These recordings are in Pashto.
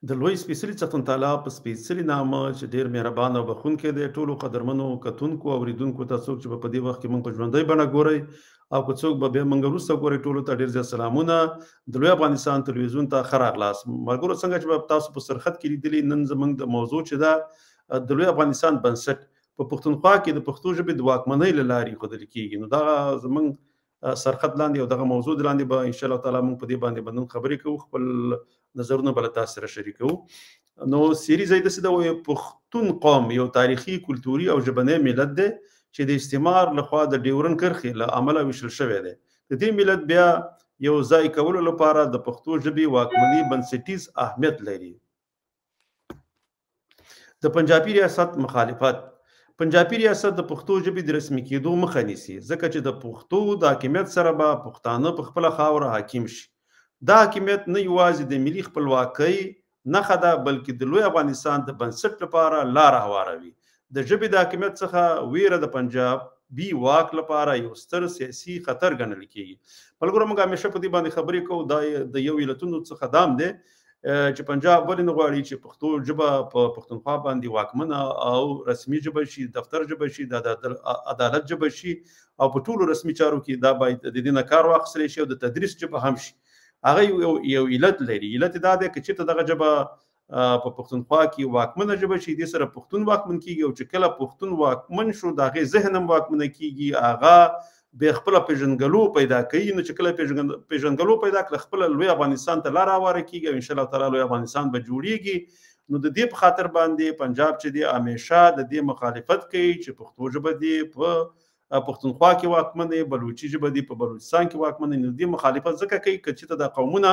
د لوی سپېڅلي څښتن تعالی په سپېڅلي نامه چې ډېر مهربان او بخښونکی دی، ټولو قدرمنو کتونکو او اورېدونکو ته څوک چې په دې وخت کې موږ په ژوندۍ بڼه ګورئ او که څوک به بیا موږ وروسته ګورئ، ټولو ته ډېر زیات سلامونه. د لوی افغانستان تلویزیون ته ښه راغلاست. ملګرو څنګه چې به تاسو په سرخط کې لیدلي، نن زموږ د موضوع چې ده د لوی افغانستان بنسټ په پښتونخوا کې د پښتو ژبې د واکمنۍ له لارې ایښودل کېږي. نو دغه زموږ سرخط لاندې او دغه موضوع لاندې به ان شاء الله تعالی موږ په دې باندې به نن خبرې کوو، خپل نظرونه به له تاسو سره شریکوو. نو سیریز یې داسې ده، پښتون قوم یو تاریخي، کلتوري او ژبنی ملت دی چې د استعمار لخوا د ډیورن کرښې له امله ویشل شوی دی. د دې ملت بیا یو ځای کولو لپاره د پښتو ژبې واکمني بنسټیز اهمیت لري. د پنجابي ریاست مخالفت. پنجابي ریاست د پښتو ژبې د رسمي کېدو مخه نیسي، ځکه چې د پښتو د حاکمیت سره به پښتانه په خپله خاوره حاکم شي. دا حاکمیت نه یوازې د ملي خپلواکۍ نښه ده، بلکې د لوی افغانستان د بنسټ لپاره لاره هواروي. د ژبې د حاکمیت څخه ویره د پنجابي واک لپاره یو ستر سیاسي خطر ګڼل کېږي. ملګرو، موږ همیشه په دې باندې خبرې کوو، دا د یو علتونو څخه دام دی چې پنجاب ولې نه غواړي چې پښتو ژبه په پښتونخوا باندې واکمنه او رسمي ژبه شي، دفتر ژبه شي، د عدالت ژبه شي او په ټولو رسمي چارو کې دا باید د دې نه کار واخیستلی شي او د تدریس ژبه هم شي. هغه یو علت لري. علت دا دی که چېرته دغه ژبه په پښتونخوا کې واکمنه ژبه شي، دې سره پښتون واکمن کېږي او چې کله پښتون واکمن شو د هغې ذهن هم واکمنه کېږي، هغه بیا خپله پیژنګلو پیدا کوي. نو چې کله پیژنګلو پیدا کړه، خپله لوی افغانستان ته لاره هواره کېږي او انشاءالله تعالی لوی افغانستان به جوړېږي. نو د دې په خاطر باندې پنجاب چې دی همیشه د دې مخالفت کوي چې پښتو ژبه دی په پښتونخوا کې واکمنه، بلوچي ژبه دی په بلوچستان کې واکمنه. نو دې مخالفت ځکه کوي که چې دا قومونه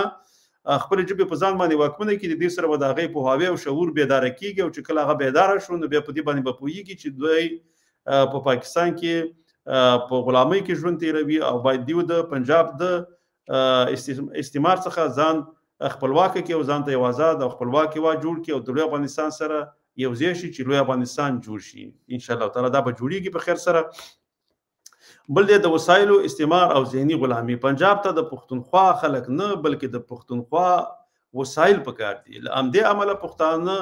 خپل ژبې په ځان باندې واکمنه کړي، د دې سره به د هغې پوهاوی او شعور بیداره کېږي او چې کله هغه بیداره شو نو بیا په دې باندې به پوهېږي چې دوی په پاکستان کې په غلامۍ کې ژوند تیروي او باید دیو د پنجاب د استعمار څخه ځان خپلواکه کړي او ځان ته یو آزاد او خپلواک هېواد جوړ کړي او د لوی افغانستان سره یو ځای شي چې لوی افغانستان جوړ شي. انشاءالله تعالی دا به جوړېږي په خیر سره. بل دی د وسایلو استعمار او ذهني غلامي. پنجاب ته د پښتونخوا خلک نه بلکې د پښتونخوا وسایل پکار دي. له همدې امله پښتانه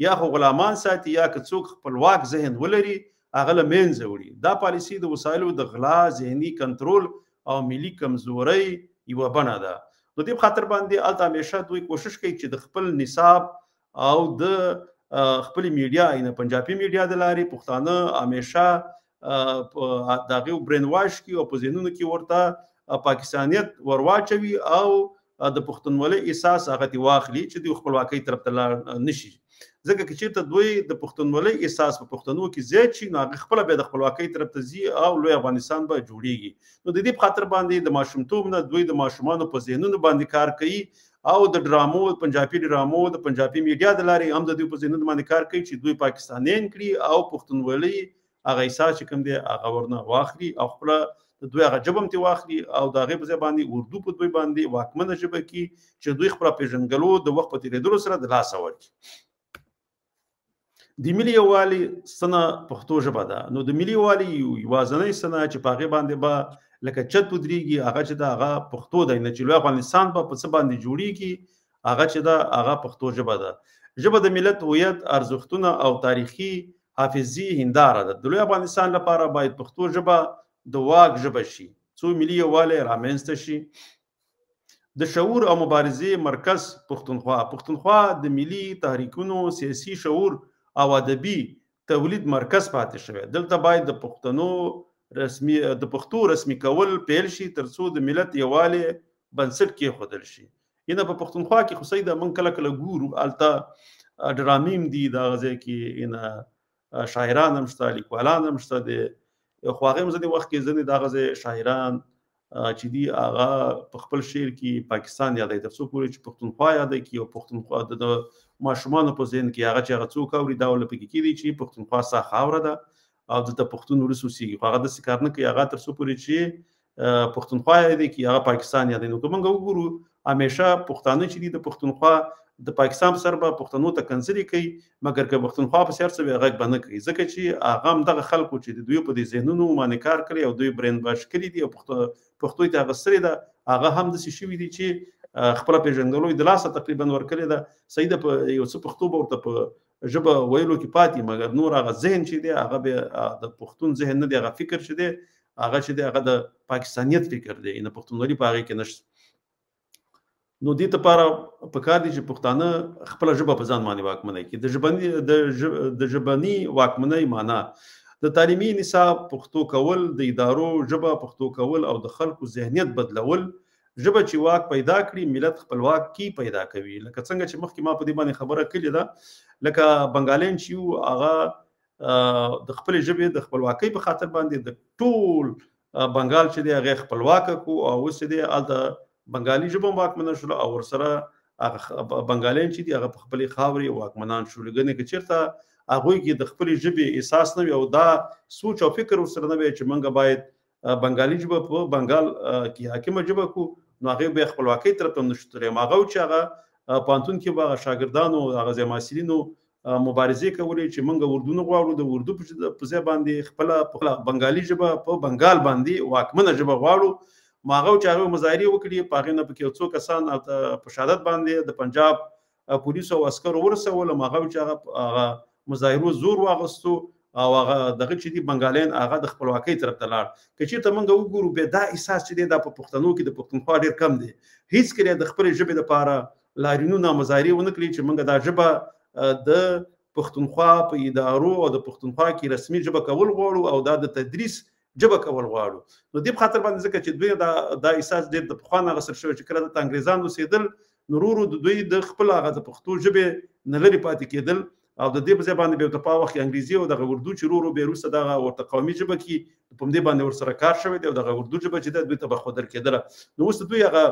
یا خو غلامان ساتي یا که څوک خپلواک ذهن ولري هغه له منځه وړي. دا پالیسي د وسایلو د غلا، ذهني کنټرول او ملي کمزورۍ یوه بڼه ده. نو دې په خاطر باندې هلته همیشه دوی کوشش کوي چې د خپل نصاب او د خپلې میډیا یعنې پنجابي میډیا د لارې پښتانه همیشه د هغې برین واش کړي او په ذهنونو کې ورته پاکستانیت ورواچوي او د پښتونولۍ احساس هغه ترې واخلي چې دوی خپلواکۍ طرف ته لاړ نه شي. ځکه که چېرته دوی د پښتونولۍ احساس په پښتنو کې زیات شي نو هغه خپله بیا د خپلواکۍ طرف ته ځي او لوی افغانستان به جوړېږي. نو د دې په خاطر باندې د ماشومتوب نه دوی د ماشومانو په ذهنونو باندې کار کوي او د ډرامو، پنجابي ډرامو، د پنجابي میډیا د لارې هم د دوی په ذهنونو باندې کار کوي چې دوی پاکستانیان کړي او پښتونولۍ هغه احساس چې کوم دی هغه ورنه واخلي او خپله د دوی هغه ژبه هم ترې واخلي او د هغې په ځای باندې اردو په دوی باندې واکمنه ژبه کړي چې دوی خپله پېژنګلو د وخت په تېرېدلو سره د لاسه ورکړي. د ملي یووالي ستنه پښتو ژبه ده. نو د ملي یووالي یوازنۍ ستنه چې په هغې باندې به لکه چت ودرېږي هغه چې ده هغه پښتو دی. نه چې لوی افغانستان به په څه باندې جوړېږي هغه چې ده هغه پښتو ژبه ده. ژبه د ملت هویت، ارزښتونه او تاریخي حافظي هنداره ده. د لوی افغانستان لپاره باید پښتو ژبه د واک ژبه شي څو ملي یووالی رامنځته شي. د شعور او مبارزې مرکز پښتونخوا. پښتونخوا د ملي تحریکونو، سیاسي شعور او ادبي تولید مرکز پاتې شوی. دلته باید د پښتو رسمي کول پیل شي تر څو د ملت یووالي بنسټ کېښودل شي. ینه په پښتونخوا کې خو صحیح ده موږ کله کله ګورو هلته ډرامې هم دي، دغه ځای کې ینه شاعران هم شته، لیکوالان هم شته دي، خو هغې هم ځینې وخت کې ځینې دغه ځای شاعران چې دي هغه په خپل شعر کې پاکستان یادوي تر څو پورې چې پښتونخوا یاده کړي او پښتونخوا د ماشومانو په ذهن کې هغه چې هغه څوک اوري دا ورله پکې کېدی چې پښتونخوا ستا خاوره ده او دلته پښتون ولس اوسېږي، خو هغه داسې کار نه کوي. هغه تر څو پورې چې پښتونخوا یادوي کړي هغه پاکستان یادوي. نو که موږ وګورو همیشه پښتانه چې دي د پښتونخوا د پاکستان په سر به پښتنو ته کنځلې کوي، مګر که پښتونخوا په سر څه وي غږ به نه کوي، ځکه چې هغه هم دغه خلکو چې د دوی په دې ذهنونو باندې کار کړی او دوی برین واش کړي دي او پښتو یې ته اخیستلې ده، هغه هم داسې شوي دي چې خپل پیژندګلوي د لاسه تقریبا ورکړې ده صحیح ده په یو څه پښتو به ورته په ژبه ویلو کې پاتې مګر نور هغه ذهن چې دی هغه به د پښتون ذهن نه دی هغه فکر چې دی هغه چې دی هغه د پاکستانیت فکر دی نه پښتونولي په هغې کې نشته نو دې لپاره پکار دي چې پښتانه خپله ژبه په ځان باندې واکمنۍ کړي د ژبني واکمنۍ معنا د تعلیمي نصاب پښتو کول د ادارو ژبه پښتو کول او د خلکو ذهنیت بدلول ژبه چې واک پیدا کړي ملت خپلواکي پیدا کوي لکه څنګه چې مخکې ما په دې باندې خبره کړې ده لکه بنګالین چې یو هغه د خپلې ژبې د خپلواکۍ په خاطر باندې د ټول بنګال چې دی هغه خپلواکه کو او اوس دی هلته بنګالي ژبه واکمنه شوله او ورسره بنګالین چې دي هغه په خپلې خاورې واکمنان شول ګنې که چېرته هغوی کې د خپلې ژبې احساس نه وي او دا سوچ او فکر ورسره نه وي چې موږ باید بنګالي ژبه په بنګال کې حاکمه ژبه کو نو هغه به خپلواکۍ طرف ته نشو تللی هغه چې هغه پوهنتون کې به هغه شاګردانو هغه ځای محصلینو مبارزې کولې چې موږ اردو نه غواړو د اردو په ځای باندې خپله بنګالي ژبه په بنګال باندې واکمنه ژبه غواړو ما هغه چې هغه مظاهرې وکړي په هغې نه پکې یو څو کسان په شهادت باندې د پنجاب پولیسو او عسکرو ورسول هغه چې هغه مظاهرو زور واغستو او هغه دغه چې دي بنګالین هغه د خپلواکۍ طرف ته لاړ که چېرته موږ وګورو بیا دا احساس چې دی دا په پښتنو کې د پښتونخوا ډېر کم دی هېڅکله د خپلې ژبې دپاره لاریونونه مظاهرې ونه کړي چې موږ دا ژبه د پښتونخوا په ادارو او د پښتونخوا کې رسمي ژبه کول غواړو او دا د تدریس ژبه کول غواړو نو دې په خاطر باندې ځکه چې دوی دا احساس ډېر د پخوا نه اغوستل شوی چې کله دلته انګریزان اوسېدل نو ورو د دوی د خپل هغه د پښتو ژبې نه لرې پاتې کېدل او د دې په ځای باندې بیا په وخت کې انګریزي او دغه اردو چې ورو بیا وروسته دغه ورته قومي ژبه کې په همدې باندې ورسره کار شوی دی او دغه اردو ژبه چې ده دوی ته به ښودل کېدله نو اوس دوی هغه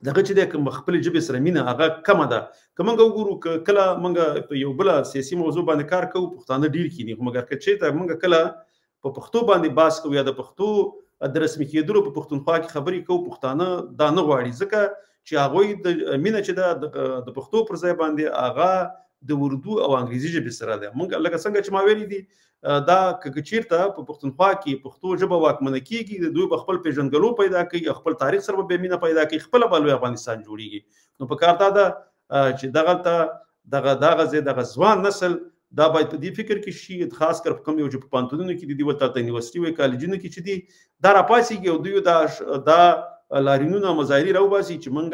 دغه چې دی کوم خپلې ژبې سره مینه هغه کمه ده که موږ وګورو که کله موږ په یو بله سیاسي موضوع باندې کار کوو پښتانه ډېر کیني خو مګر که چېرته موږ کله په پښتو باندې بحث کوو یا د پښتو د رسمي کېدلو په پښتونخوا کې خبرې کوو پښتانه دا نه غواړي ځکه چې هغوی د مینه چې ده د پښتو پر ځای باندې هغه د اردو او انګریزي ژبې سره ده موږ لکه څنګه چې ما ویلي دي دا که چېرته په پښتونخوا کې پښتو ژبه واکمنه کېږي دوی به خپل پیژندګلو پیدا کوي او خپل تاریخ سره به مینه پیدا کوي خپله به لوی افغانستان جوړېږي نو په کار دا ده چې دغلته دغه ځای دغه ځوان نسل دا باید په دې فکر کې شي خاص کر په کوم یو چې په پوهنتونونو کې دي ورته یونیورسټي وایي کالجونو کې چې دي دا راپاڅېږي او دوی دا لاریونونه مظاهرې راوباسي چې موږ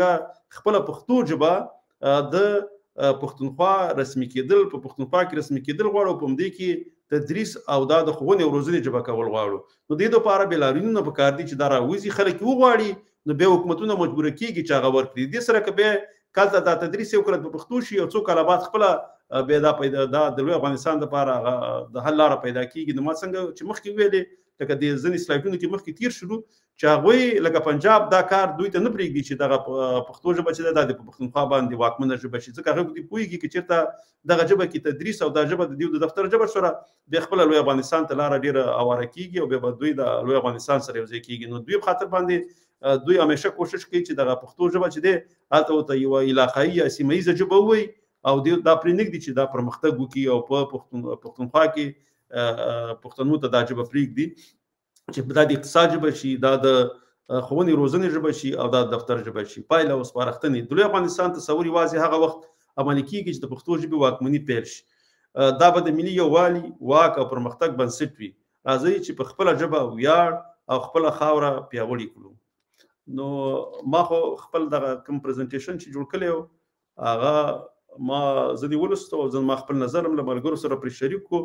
خپله پښتو ژبه د پښتونخوا رسمي کېدل په پښتونخوا کې رسمي کېدل غواړو په همدې کې تدریس او دا د ښوونې او روزنې ژبه کول غواړو نو دې دپاره بیا لاریونونه پکار دي چې دا راوځي خلک یې وغواړي نو بیا حکومتونه مجبوره کېږي چې هغه ورکړي دې سره که بیا کلته دا تدریس یې وکړه په پښتو شي یو څو کاله بعد خپله بیا دا د لوی افغانستان دپاره د حل لاره پیدا کېږي نو ما څنګه چې مخکې ویلې لکه د ځینې سلایډونو کې مخکې تیر شولو چې هغوی لکه پنجاب دا کار دوی ته نه پرېږدي چې دغه پښتو ژبه چې ده دا د په پښتونخوا باندې واکمنه ژبه شي ځکه هغوی دې پوهېږي که چېرته دغه ژبه کې تدریس او دا ژبه د دوی د دفتر ژبه شوله بیا خپله لوی افغانستان ته لاره ډېره اواره کېږي او بیا به دوی د لوی افغانستان سره یو ځای کېږي نو دوی په خاطر باندې دوی همیشه کوشش کوي چې دغه پښتو ژبه چې دی هلته ورته یوه علاقایي یا سیمه ییزه ژبه ووایي او دا پرېنږدي چې دا پرمختګ وکړي او په پښتونخوا کې پښتنو ته دا ژبه پرېږدي چې دا د اقتصاد ژبه شي دا د ښوونې روزنې ژبه شي او دا د دفتر ژبه شي پایله او سپارښتنې د لوی افغانستان تصور یوازې هغه وخت عملي کېږي چې د پښتو ژبې واکمني پیل شي دا به د ملي یووالي واک او پرمختګ بنسټ وي راځئ چې په خپله ژبه ویاړ او خپله خاوره پیاوړې کړو نو ما خو خپل دغه کوم پرزنټیشن چې جوړ کړی و هغه ما زه دې ولوستو او زه ما خپل نظر هم له ملګرو سره پرې شریک کړو